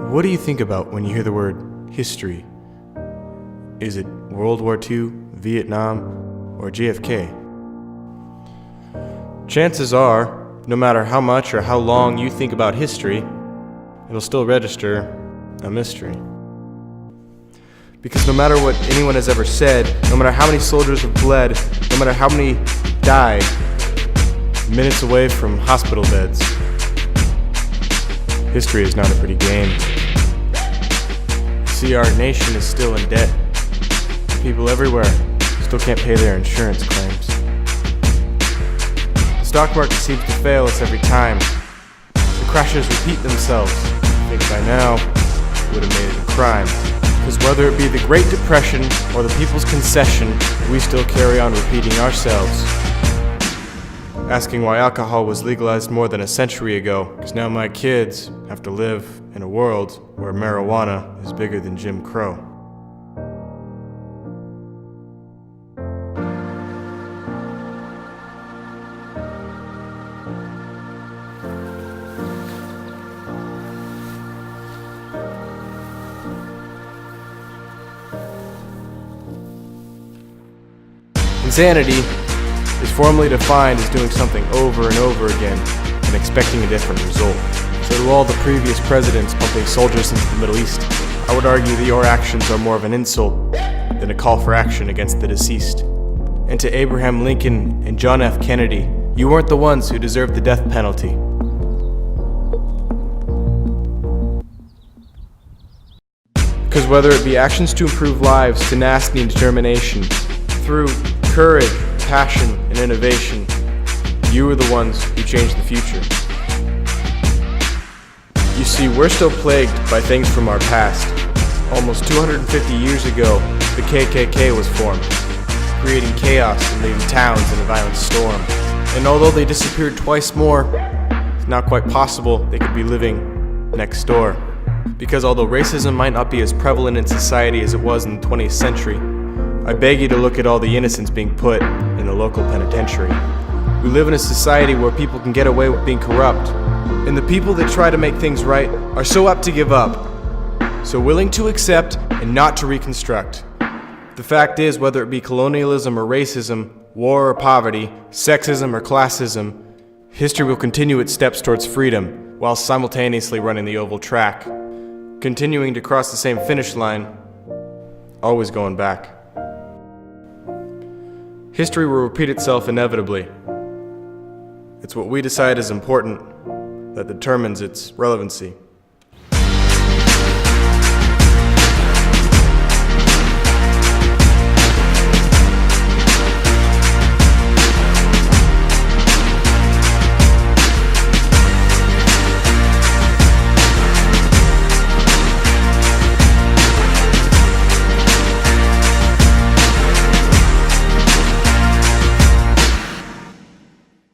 What do you think about when you hear the word history? Is it World War II, Vietnam, or JFK? Chances are, no matter how much or how long you think about history, it'll still register a mystery. Because no matter what anyone has ever said, no matter how many soldiers have bled, no matter how many died, minutes away from hospital beds, history is not a pretty game. See, our nation is still in debt. People everywhere still can't pay their insurance claims. The stock market seems to fail us every time. The crashes repeat themselves. I think by now, it would have made it a crime. Because whether it be the Great Depression or the People's Concession, we still carry on repeating ourselves. Asking why alcohol was legalized more than a century ago, because now my kids have to live in a world where marijuana is bigger than Jim Crow. Insanity is formally defined as doing something over and over again and expecting a different result. So to all the previous presidents pumping soldiers into the Middle East, I would argue that your actions are more of an insult than a call for action against the deceased. And to Abraham Lincoln and John F. Kennedy, you weren't the ones who deserved the death penalty. Because whether it be actions to improve lives, tenacity and determination, through courage, passion, and innovation, you are the ones who change the future. You see, we're still plagued by things from our past. Almost 250 years ago, the KKK was formed, creating chaos and leaving towns in a violent storm. And although they disappeared twice more, it's not quite possible they could be living next door. Because although racism might not be as prevalent in society as it was in the 20th century, I beg you to look at all the innocents being put in the local penitentiary. We live in a society where people can get away with being corrupt, and the people that try to make things right are so apt to give up, so willing to accept and not to reconstruct. The fact is, whether it be colonialism or racism, war or poverty, sexism or classism, history will continue its steps towards freedom while simultaneously running the oval track, continuing to cross the same finish line, always going back. History will repeat itself inevitably. It's what we decide is important that determines its relevancy.